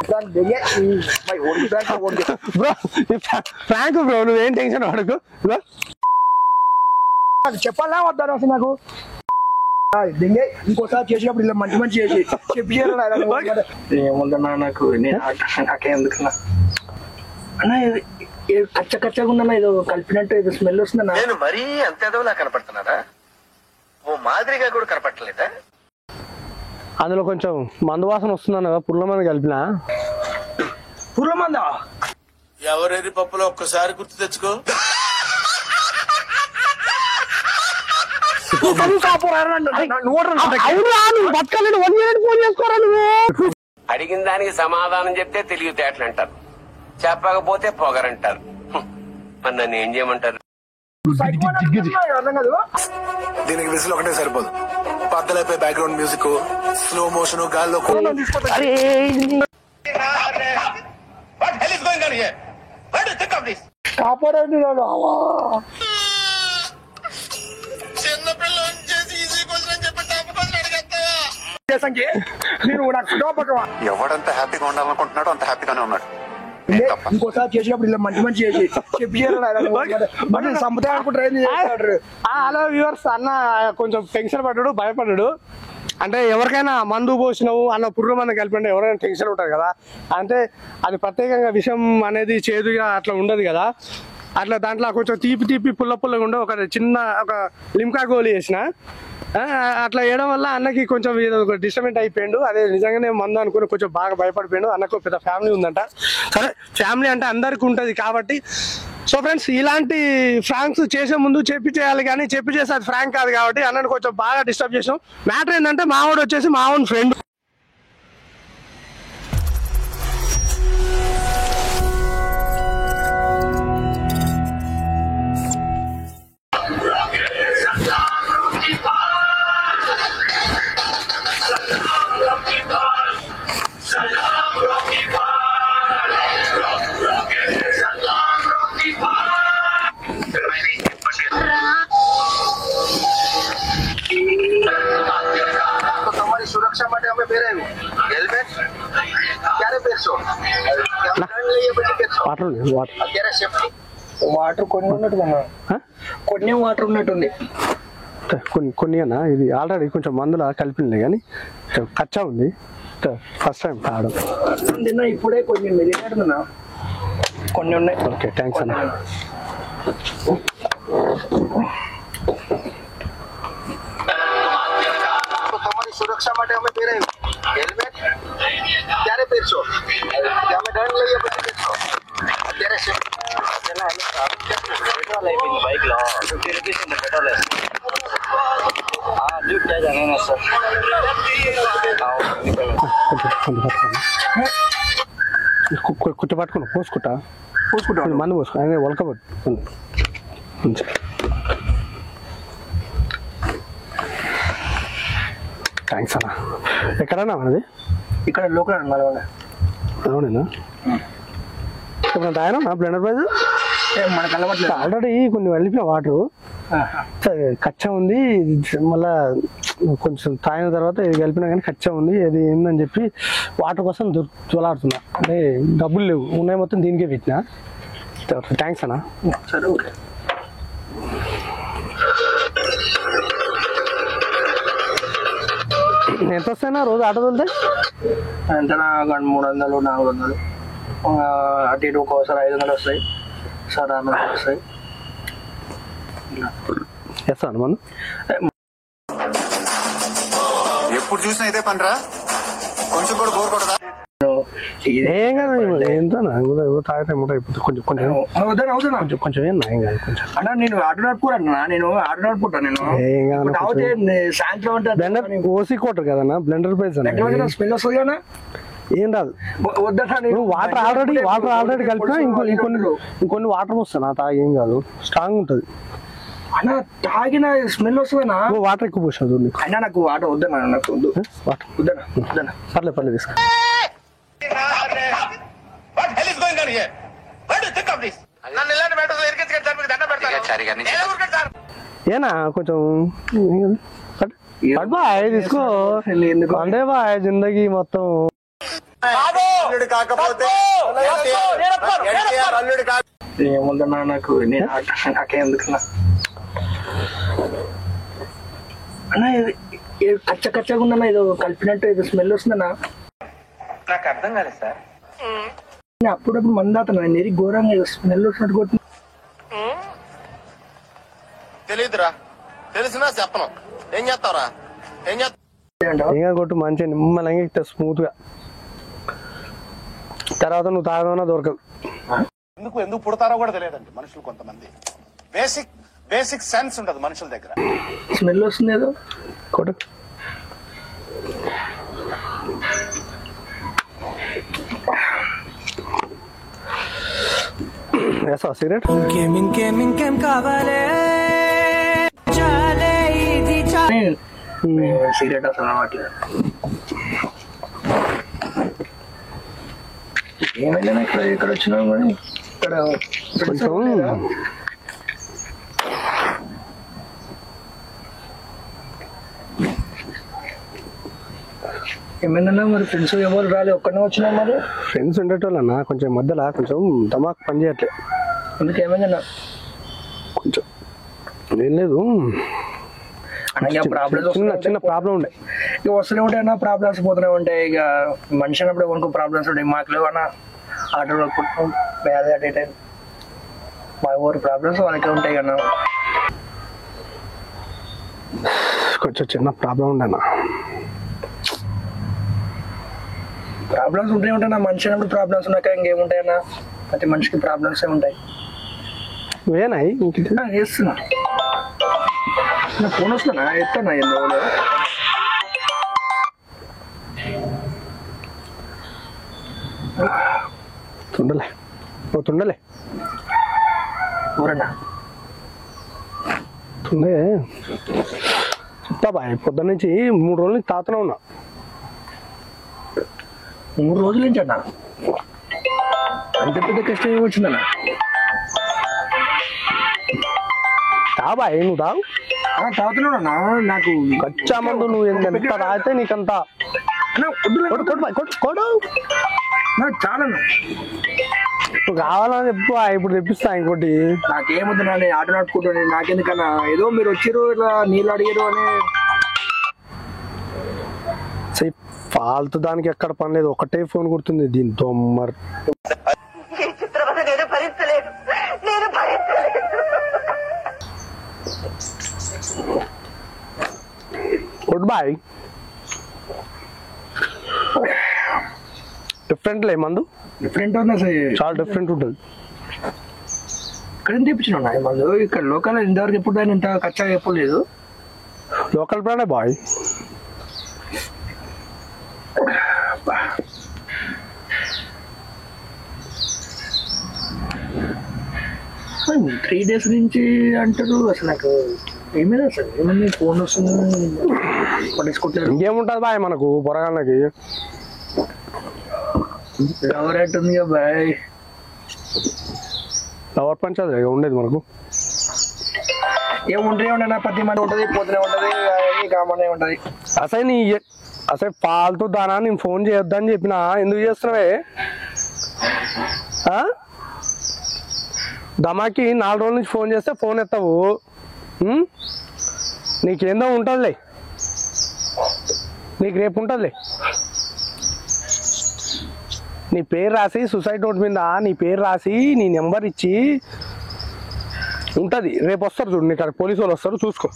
Bro Frank bro నువ్వేం tension వాడుకు చెప్పాలా వద్దా అసలు నాకు దింగే ఇంకోసారి చేసినప్పుడు ఇలా మంచి మంచి చేసి చెప్పి ఏముందన్నా నాకు నాకేందుకన్నా అన్న కచ్చ కచ్చగా ఉందన్నా ఏదో కలిపినట్టు ఏదో స్మెల్ వస్తుందన్నా. నేను మరీ అంత ఎదవలా కనపడుతున్నారా? ఓ మాదిరిగా కూడా కనపడలేదా? అందులో కొంచెం మందు వాసన వస్తుందన్న పుల్ల మంది కలిపిన. పుల్ల మందా? ఎవరేది పప్పులో ఒక్కసారి గుర్తు తెచ్చుకో. అడిగిన దానికి సమాధానం చెప్తే తెలివితేటలు అంటారు, చెప్పకపోతే పొగరంటారు. మరి నన్ను ఏం చేయమంటారు? దీనికి విసులు ఒకటే సరిపోదు. పక్కలైపోయి బ్యాక్గ్రౌండ్ మ్యూజిక్, స్లో మోషన్, గాల్లో ఎవడంత హ్యాపీగా ఉండాలనుకుంటున్నాడో అంత హ్యాపీగానే ఉన్నాడు. ఇంకోసారి చేసినప్పుడు ఇలా మంచి మంచి చేసి చెప్పి సంపద అనుకుంటారు. హలో వ్యూవర్స్, అన్న కొంచెం టెన్షన్ పడ్డాడు, భయపడ్డాడు. అంటే ఎవరికైనా మందు పోసినావు అన్న పుర్ర మంది కలిపండి ఎవరైనా టెన్షన్ ఉంటుంది కదా. అంటే అది ప్రత్యేకంగా విషయం అనేది చేదుగా అట్లా ఉండదు కదా. అట్లా దాంట్లో కొంచెం తీపి పుల్ల పుల్లగా ఉండే ఒక చిన్న ఒక లిమ్కా గోళీ వేసిన. అట్లా వేయడం వల్ల అన్నకి కొంచెం డిస్టర్బెంట్ అయిపోయాడు. అదే నిజంగానే మందు అనుకుని కొంచెం బాగా భయపడిపోయాడు. అన్నకు పెద్ద ఫ్యామిలీ ఉందంట. సరే ఫ్యామిలీ అంటే అందరికి ఉంటుంది కాబట్టి. సో ఫ్రెండ్స్, ఇలాంటి ఫ్రాంక్స్ చేసే ముందు చెప్పి చేయాలి, కానీ చెప్పి చేస్తే అది ఫ్రాంక్ కాదు కాబట్టి అన్నను కొంచెం బాగా డిస్టర్బ్ చేసాం. మ్యాటర్ ఏంటంటే మావాడు వచ్చేసి మావాడు ఫ్రెండ్. सुरक्षा માટે અમે પહેરાવ્યું હેલ્મેટ ક્યારે પહેરશો? અત્યારે સેફ્ટી వాటర్ కొన్ని ఉన్నట్టు కొన్ని వాటర్ ఉన్నట్టుంది. కొన్ని అన్న ఇది ఆల్రెడీ కొంచెం మందుల కలిపింది కానీ కచ్చా ఉంది. ఫస్ట్ టైం తాగడం. ఇప్పుడే కొన్ని కొన్ని ఉన్నాయి. ఓకే థ్యాంక్స్ అన్న. સુરક્ષા માટે અમે પહેરાવ્યું હેલ્મેટ ક્યારે પહેરશો? અમે દંડ લઈએ પછી પહેરશો. અત્યારે પેટ્રોલ అయిపోయింది బైక్ లో 50 రూపీస్ ఉంది పెట్రోల్. డ్యూట్ చేయాలి సార్. కుట్ట పట్టుకున్నా పోసుకుంటా మందు పోసుకో ఒలకబట్టు. థ్యాంక్స్ అన్న. ఎక్కడన్నా మనది? ఇక్కడ లోకల్ అవునేనా? ఇప్పుడు తాగినా నా బ్లెండర్ ప్రైజ్ మనకు అలవాట్లేదు. ఆల్రెడీ కొన్ని వెళ్ళిపోయిన వాటరు కచ్చా ఉంది. మళ్ళా కొంచెం తాగిన తర్వాత ఇది కలిపినా కానీ కచ్చా ఉంది. అది ఏందని చెప్పి వాటర్ కోసం చూలాడుతున్నా. అంటే డబ్బులు లేవు, ఉన్నాయి మొత్తం దీనికే పెట్టినా. థ్యాంక్స్ అన్న. సరే ఓకే. ఎంత వస్తాయినా రోజు ఆటో తోలితే? ఎంతనా 300 400 అటు ఇటు ఒక్కోసారి 500 వస్తాయి, సార్ 600 వస్తాయి. చేస్తాను మనం ఎప్పుడు చూసినా ఇదే పనిరా. కొంచెం కూడా బోర్ కొడదా? ఏం కాదు ఎంత తాగితే అయిపోతుంది. కొంచెం కొంచెం ఏం కాదు కొంచెం. అన్నా నేను ఆటో నడుపుకున్నా, నేను ఆటో నడుపుకుంటా. నేను సాయంత్రం బ్లెండర్ ఓసి కోటర్ కదన్నా బ్లెండర్ ప్రైస్ స్మెల్ వస్తుంది కదా. ఏం రాదు. వాటర్ ఆల్రెడీ కలిపినా ఇంకొన్ని వాటర్ వస్తాను తాగి ఏం కాదు, స్ట్రాంగ్ ఉంటుంది. అన్న తాగిన స్మెల్ వస్తుందన్నా. వాటర్ ఎక్కువ పోసాదు అయినా నాకు వాటర్ వద్దన్నా, నాకు వద్దు వాటర్ వద్దన్నా. పర్లేదు తీసుకో. ఏనా కొంచెం తీసుకో. అంటే బాయ్ జిందగీ మొత్తం అల్లుడు కాకపోతే అల్లుడు కాక ఏముందన్నా నాకు నాకేందుకన్నా అన్నా కచ్చ కచ్చగా ఉందన్నా ఏదో కలిపినట్టు ఏదో స్మెల్ వస్తుందన్నా. నాకు అర్థం కాలేదు సార్. అప్పుడప్పుడు మందాతను నెరి ఘోరంగా ఏదో స్మెల్ వస్తున్నట్టు కొట్టిన. తెలీదురా, తెలిసినా చెప్పను. ఏం చేస్తావురా? ఏం చేస్తావు? ఇంకా కొట్టు మంచిగా నిమ్మలంగా ఇట్లా స్మూత్ గా. తర్వాత నువ్వు తాగదన్నా దొరకదు. ఎందుకు పుడతారో కూడా తెలియదండి మనుషులు. కొంతమంది బేసిక్ సెన్స్ ఉండదు మనుషుల దగ్గర. స్మెల్ వస్తుంది ఏదో కొట్టు. వేసావా సిగరెట్? ఇంకేం కావాలే సిగరెట్ అసలు అలవాట్లేదు. ఏమైనా ఇక్కడ వచ్చినా కానీ ఇక్కడ ఏమైనా మరి ఫ్రెండ్స్ ఎవరు రాలే, ఒక్కనే వచ్చినా మరి. ఫ్రెండ్స్ ఉండేటోళ్ళన్నా కొంచెం మధ్యలో కొంచెం దమాక్ పని చేయట్లే. అందుకే ఏమైందన్నా కొంచెం ఏం లేదు, చిన్న ప్రాబ్లం ఉండే. ఇక వస్తూనే ఉంటాయి అన్న, ప్రాబ్లమ్స్ పోతూనే ఉంటాయి. ఇక మనిషి అన్నప్పుడు ఎవరికి ప్రాబ్లమ్స్ ఉంటాయి. మాకు లేవు అన్న, ఆటోలో కుట్టాం బ్యాడ్ అట్ ఏ టైం. మా ఊరు ప్రాబ్లమ్స్ వాళ్ళకే ఉంటాయి అన్న. కొంచెం చిన్న ప్రాబ్లం ఉండే అన్న. ప్రాబ్లమ్స్ ఉంటూనే ఉంటాయి అన్న, మనిషి అన్నప్పుడు ప్రాబ్లమ్స్ ఉన్నాక ఇంకేముంటాయన్న, ప్రతి మనిషికి ప్రాబ్లమ్స్ ఉంటాయి. వేనాయి చేస్తున్నా నా ఫోన్ వస్తున్నా ఎత్తన్నా ఎందులో తుండలే ఊరన్నా తుండే చెప్తా బాయ్. పొద్దున్న నుంచి 3 రోజుల నుంచి తాతనే ఉన్నా. 3 రోజుల నుంచి అన్నా అంత పెద్ద కష్టం ఏమొచ్చిందన్నా? బాయ్ నువ్వు తాగు. తాగుతున్నాడన్నా. నాకు కచ్చా మందు నువ్వు ఎంత తాగితే నీకంత చాలా నువ్వు కావాలని చెప్పు. ఇప్పుడు తెప్పిస్తా ఇంకోటి. నాకేమొద్దు నాని, ఆట నాటుకుంటాను. నాకెందుకన్నా, ఏదో మీరు వచ్చిర్రు ఇలా నీళ్ళు అడిగారు అని. ఫాల్తు దానికి ఎక్కడ పని లేదు, ఒకటే ఫోన్ గుర్తుంది దీంతో. మరి గుడ్ బాయ్. డిఫరెంట్ లే మందు, డిఫరెంట్ ఉన్నా సార్, చాలా డిఫరెంట్ ఉంటుంది. ఇక్కడ తెప్పించిన మందు ఇక్కడ లోకల్ ఇంతవరకు ఎప్పుడు దాన్ని ఇంత ఖర్చు చెప్పలేదు. లోకల్ బ్రాండే బాయ్. త్రీ డేస్ నుంచి అంటారు. అసలు నాకు ఏమైనా అసలు ఏమన్నా ఫోన్ వస్తుంది పట్టించుకుంటారు. ఇంకేముంటది బాయ్ మనకు పొరగాళ్ళకి. లవర్ ఉంది బాయ్, లవర్ పంచాది ఉండేది మనకు. ఏముంటే ఉండనా, ప్రతి మంది ఉంటది, పోతూనే ఉంటది, కామనే ఉంటది. అసలు ఫాల్తూ దానా నేను ఫోన్ చేయొద్దని చెప్పినా ఎందుకు చేస్తున్నావే? దమాకి 4 రోజుల నుంచి ఫోన్ చేస్తే ఫోన్ ఎత్తావు. నీకేందో ఉంటుందిలే, నీకు రేపు ఉంటుందిలే. నీ పేరు రాసి సూసైడ్ నోట్ మీద నీ పేరు రాసి నీ నెంబర్ ఇచ్చి ఉంటుంది. రేపు వస్తారు చూడు, నీకు పోలీసు వాళ్ళు వస్తారు, చూసుకో.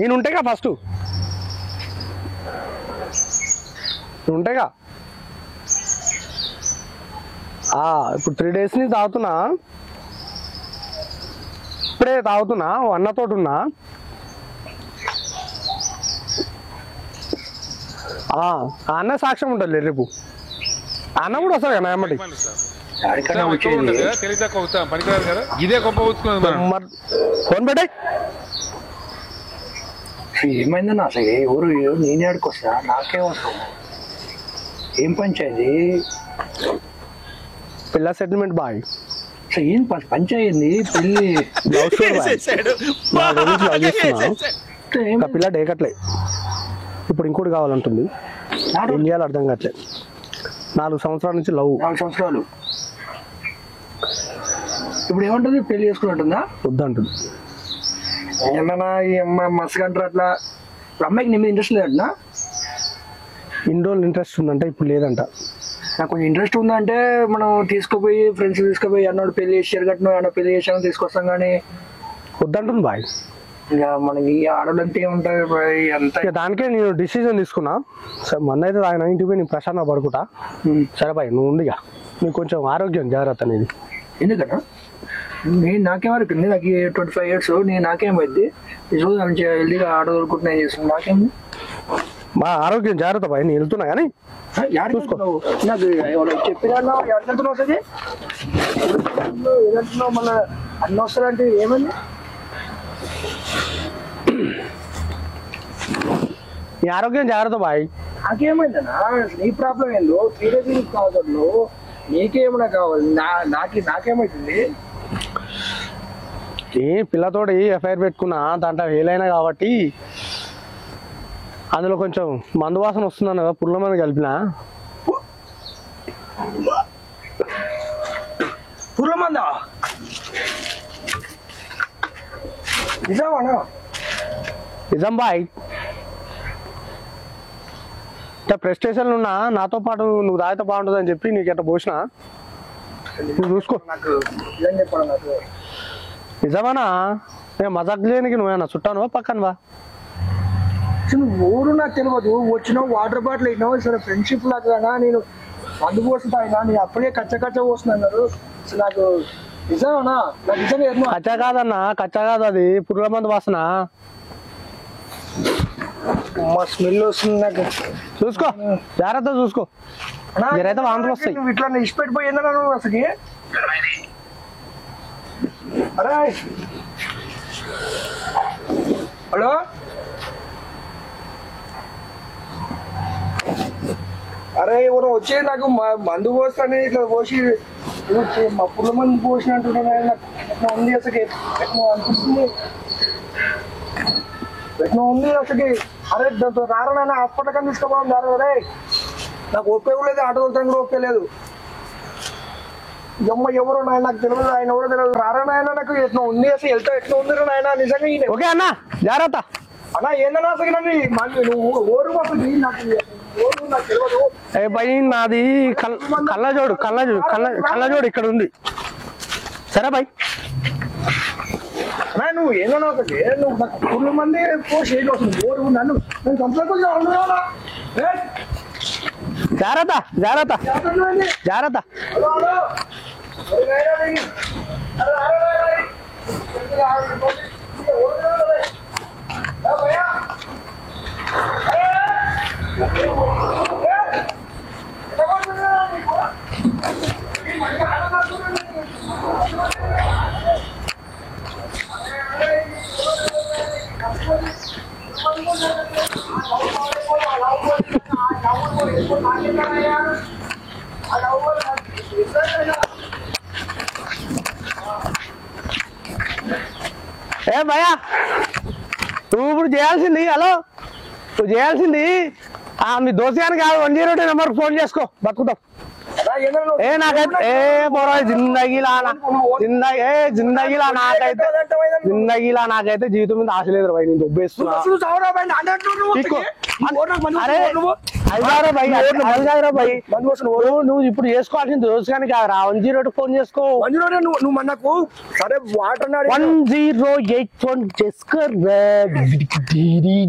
నేను ఉంటాయిగా, ఫస్ట్ నువ్వు ఉంటాయిగా. ఇప్పుడు 3 days నుంచి తాగుతున్నా, ఇప్పుడే తాగుతున్నా. అన్నతోటి ఉన్నా. అన్న సాక్ష్యం ఉంటుంది రేపు. అన్న కూడా వస్తారు కదా ఎమ్మటి. ఫోన్ పెట్టాయి. ఏమైందన్నా అసలు ఎవరు నేనే ఆడుకొస్తా, నాకేం వస్తావు? ఏం పంచాయతీ? పిల్ల సెటిల్మెంట్ బాయ్. ఏం పంచాయింది? పెళ్లి ఇంకా పిల్ల డేకట్లే, ఇప్పుడు ఇంకోటి కావాలంటుంది. ఏం చేయాలో అర్థం కావట్లేదు. 4 సంవత్సరాల నుంచి లవ్. 4 సంవత్సరాలు. ఇప్పుడు ఏమంటుంది, పెళ్లి చేసుకున్నట్టుందా? వద్దంటుంది. ఏమన్నా ఈ అమ్మాయి మస్తు అంటారు అట్లా. ఇప్పుడు అమ్మాయికి నీ మీద ఇంట్రెస్ట్ లేదన్నా? ఇన్ని రోజులు ఇంట్రెస్ట్ ఉందంటే ఇప్పుడు లేదంట. నాకు కొంచెం ఇంట్రెస్ట్ ఉందంటే మనం తీసుకుపోయి ఫ్రెండ్స్ తీసుకుపోయి అన్నాడు పెళ్లి చేసి కట్టిన అన్న పెళ్లి చేసాను తీసుకొస్తాం. కానీ వద్దంటుంది బాయ్. ఇంకా మనకి ఆడలంటే ఏముంటుంది బాయ్ అంత. ఇక దానికే నేను డిసిజన్ తీసుకున్నా. సరే మొన్న అయితే ఆయన ఇంటికి పోయి నేను ప్రశాంతంగా పడుకుంటా. సరే బాయ్ నువ్వు ఉండిగా, నీకు కొంచెం ఆరోగ్యం జాగ్రత్త అనేది. ఎందుకన్నా నాకేమవుతుంది, నాకు 25 years, నాకేమైంది ఈ రోజు మంచిగా హెల్దీగా ఆడదలుకుంటున్నా చేస్తున్నాను, నాకేమి మా ఆరోగ్యం జాగ్రత్త బాయ్. నేను వెళ్తున్నా కానీ చూసుకున్నావు. నాకు చెప్పినా ఎడుతున్నావు సరే ఏదంటున్నావు, మన అన్న వస్తారంటే ఏమైంది? నీ ఆరోగ్యం జాగ్రత్త బాయ్. నాకేమైందన్నా, నీ ప్రాబ్లం ఏందో తీరేది కాదు, నీకేమైనా కావాలి, నాకేమైతుంది? ఏ పిల్లతోటి ఎఫ్ఐఆర్ పెట్టుకున్నా, దాంట్లో వేలైనా కాబట్టి అందులో కొంచెం మందు వాసన వస్తున్నాను కదా, పుల్ల మంది కలిపిన. పుర్లమందా? నిజమానా? నిజం బాయ్. ప్రెస్ స్టేషన్లో ఉన్నా, నాతో పాటు నువ్వు తాగితే బాగుంటుంది అని చెప్పి నీకు ఎట్లా పోసిన నువ్వు చూసుకో. నాకు నిజం చెప్పాను. నాకు నిజమానా? నేను మజాక్ లేనికి నువ్వేనా చుట్టానువా పక్కనవా? ఊరు నాకు తెలియదు, వచ్చినావు వాటర్ బాటిల్ అయినావు, సరే ఫ్రెండ్షిప్ లాగా నేను మందు పోస్తుంది అయినా నేను అప్పుడే కచ్చ పోస్తున్నాను. నాకు నిజమేనా? నాకు నిజంగా కచ్చా కాదన్నా, కచ్చా కాదు, అది పురుగుల మందు వాసన. మా స్మెల్ వస్తుంది నాకు. చూసుకో జాగ్రత్త చూసుకో, మీరైతే వాంతులు వస్తాయి. నువ్వు ఇట్లా ఇష్టపెట్టిపోయిందా నువ్వు అసలు? అరే హలో, అరే ఎవరు వచ్చే నాకు మందు పోస్తానే ఇట్లా పోసి మా పుల్ల మందు పోసినట్టున్నా ఎట్లా ఉంది అసలు, ఎట్లా అనిపిస్తుంది, ఎట్లా ఉంది అసలు. అరే దాంతో రారనైనా హాస్పిటల్ కానీ తీసుకోవాలి రారు. అరే నాకు ఒప్పేవు లేదు, ఆటో వెళ్తాను కూడా ఒప్పేలేదు. అమ్మ ఎవరు నాయన నాకు తెలియదు, ఆయన ఎవరో తెలియదు. రారనైనా నాకు ఎట్లా ఉంది అసలు, వెళ్తా ఎట్లా ఉంది నాయన నిజంగా. ఓకే అన్న జాగ్రత్త. అన్నా ఏందన్నా అసలు నన్ను నువ్వు ఓరు అసలు నాకు ఓరు నాకు తెలియదు. ఏ భయ్ నాది కళ్ళజోడు ఇక్కడ ఉంది. సరే భయ్ నువ్వు ఏదన్నా ఒకటి, నువ్వు నాకు 2 మంది పోస్ట్ చేయడం వస్తుంది. ఓరు నన్ను నేను కంప్లైంట్ జాగ్రత్త జాగ్రత్త జాగ్రత్త. ఏ భయా నువ్వు ఇప్పుడు చేయాల్సింది, హలో నువ్వు చేయాల్సింది మీ దోస్తగానికి 102 నెంబర్ ఫోన్ చేసుకో, బతుకుతాం. ఏ నాకైతే జిందగీలా నాకైతే జీవితం మీద ఆశ లేదు భయ్. నేను దొబ్బేస్తున్నా. నువ్వు ఇప్పుడు చేసుకోవాల్సింది దోస్తగానికి 102 ఫోన్ చేసుకో. 102 నువ్వు మనకు సరే వాటర్ 108 ఫోన్ చేసుకో.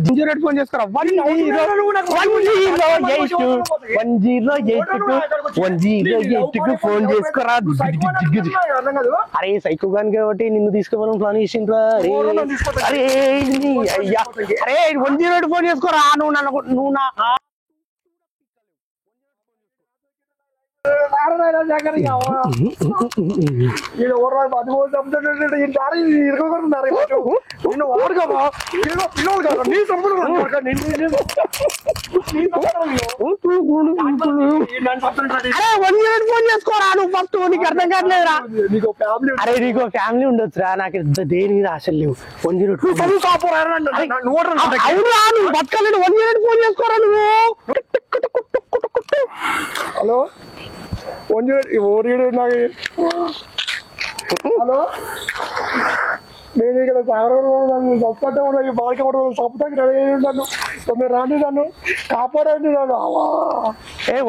108 ఫోన్ చేసుకోరా. 108కు ఫోన్ చేసుకోరా. అరే సైకో గాని కాబట్టి నిన్ను తీసుకుపోవాలని ప్లాన్ చేసిండ్రా. అరే అయ్యా, అరే 108 ఫోన్ చేసుకోరా. నువ్వు నా ఇది ఎవరు అది ఇరుకోకుండా నిన్ను వాడుకోమా పిల్లలు కదా నీ ఫోన్ చేసుకోరా నువ్వు ఫస్ట్ నీకు అర్థం కావట్లేదురా. నీకు ఫ్యామిలీ అరే నీకు ఫ్యామిలీ ఉండొచ్చురా, నాకు దేని మీద ఆశలు లేవు. 108 అవునురా నువ్వు బతకాలని 108 ఫోన్ చేసుకోరా నువ్వు. హలో 108 నాకు హలో నేను ఇక్కడ నన్ను చప్పట్టే ఉన్నాయి బాలిక చప్పటానికి రెడీ అయి ఉన్నాను. మీరు రాండి నన్ను కాపాడండి నన్ను.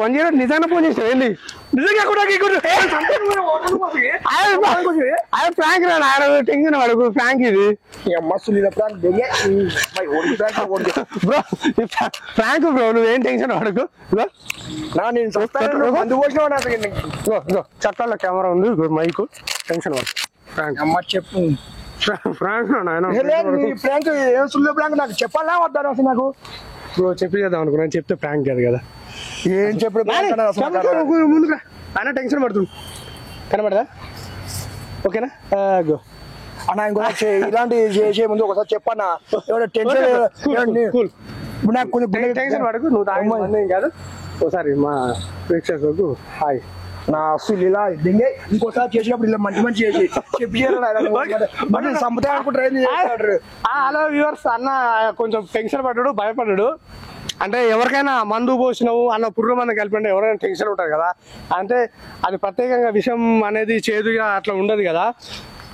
108 నిజంగా ఫోన్ చేసావు ఏంది? నిజంగా కూడా ఫ్రాంక్ రా టెన్షన్ పడకు, ఫ్రాంక్ ఇది మస్తు నీళ్ళ ప్రాంక్ బ్రో, ఫ్రాంక్ బ్రో, నువ్వేం టెన్షన్ పడకు. నేను చూస్తాను మందు పోసిన చట్టాల కెమెరా ఉంది, మైకు, టెన్షన్ పడకు. ఫ్రాంక్ అమ్మ చెప్పు ఫ్రాంక్ ప్రాంక్ ఏం సుల్లు ప్రాంక్ నాకు చెప్పాలా వద్దా అసలు నాకు బ్రో చెప్పి చేద్దాం అనుకున్నాను, చెప్తే ప్రాంక్ కాదు కదా. ఏం చెప్పు ముందుగా ఆయన టెన్షన్ పడుతుంది, కనబడదా? ఓకేనా గో అన్న ఇంకో ఇలాంటి చేసే ముందు ఒకసారి చెప్పన్నా టెన్షన్ నాకు కొంచెం టెన్షన్ పడకు, నువ్వు తాగి కాదు. ఒకసారి మా ప్రేక్షకులకు హాయ్. నా అసలు ఇలా దింగే ఇంకోసారి చేసినప్పుడు ఇలా మంచి మంచి చేసి చెప్పి సంపద అనుకుంటారు. హలో వ్యూవర్స్, అన్న కొంచెం టెన్షన్ పడ్డాడు, భయపడ్డాడు. అంటే ఎవరికైనా మందు పోసినావు అన్న పుర్రు మందు కలిపండి ఎవరైనా టెన్షన్ ఉంటుంది కదా. అంటే అది ప్రత్యేకంగా విషం అనేది చేదుగా అట్లా ఉండదు కదా.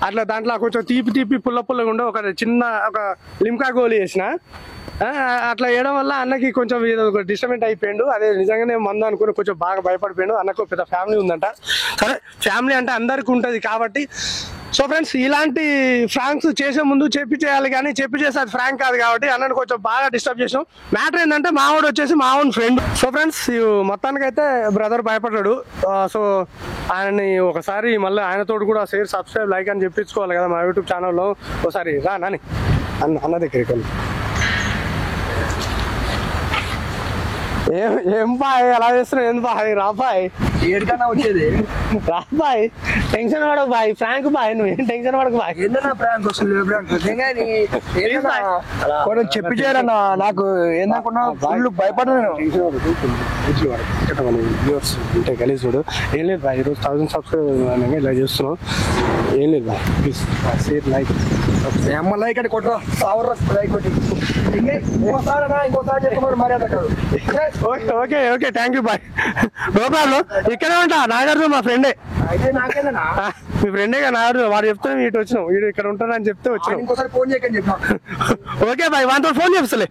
అట్లా దాంట్లో కొంచెం తీపి పుల్లగా ఉండే ఒక చిన్న ఒక లిమ్కా గోళీ వేసిన అట్లా వేయడం వల్ల అన్నకి కొంచెం ఒక డిస్టర్బెంట్ అయిపోయాడు. అదే నిజంగానే మందు అనుకుని కొంచెం బాగా భయపడిపోయాడు. అన్నకు పెద్ద ఫ్యామిలీ ఉందంట. సరే ఫ్యామిలీ అంటే అందరికి ఉంటుంది కాబట్టి. సో ఫ్రెండ్స్, ఇలాంటి ఫ్రాంక్స్ చేసే ముందు చెప్పి చేయాలి, కానీ చెప్పి చేస్తే అది ఫ్రాంక్ కాదు కాబట్టి అన్నని కొంచెం బాగా డిస్టర్బ్ చేసాం. మ్యాటర్ ఏంటంటే మావాడు వచ్చేసి మా ఓన్ ఫ్రెండ్. సో ఫ్రెండ్స్, మొత్తానికైతే బ్రదర్ భయపడ్డాడు. సో ఆయనని ఒకసారి మళ్ళీ ఆయనతో కూడా షేర్, సబ్స్క్రైబ్, లైక్ అని చెప్పించుకోవాలి కదా మా యూట్యూబ్ ఛానల్లో. ఒకసారి రా నాని అన్న దగ్గరికి వెళ్ళి. ఏం బాయ్ ఎలా చేస్తున్నావు? ఏం బాయ్ రా బాయ్, ఏడికన్నా వచ్చేది రా బాయ్, టెన్షన్ పడకు బాయ్, ఫ్రాంక్ బాయ్, నువ్వేం టెన్షన్ పడకు బాయ్. ఏందన్నా ప్రాంక్ వస్తుంది కొంచెం చెప్పి చేయరన్నా. నాకు ఏందనుకున్నా ఫుల్ భయపడ్డాను. అంటే కలిసి చూడు, ఏం లేదు బాయ్, ఈరోజు 1000 సబ్స్క్రైబర్ ఇలా చేస్తున్నావు. ఏం లేదు బాయ్, ప్లీజ్ షేర్, లైక్, అమ్మ లైక్ అంటే కొట్టరా సావర్ లైక్ కొట్టి ఇంకోసారి చెప్పమని మర్యాద కాదు. ఓకే ఓకే థ్యాంక్ యూ బాయ్. గోపాలు ఇక్కడే ఉంటా, నాగార్జున మా ఫ్రెండే. అయితే నాకేనా మీ ఫ్రెండే కదా నాగార్జున, వాడు చెప్తే ఇటు వచ్చినావు, వీడు ఇక్కడ ఉంటానని చెప్తే వచ్చినావు. ఇంకోసారి ఫోన్ చేయకని చెప్పిన. ఓకే బాయ్, వాటితో ఫోన్ చేస్తలే.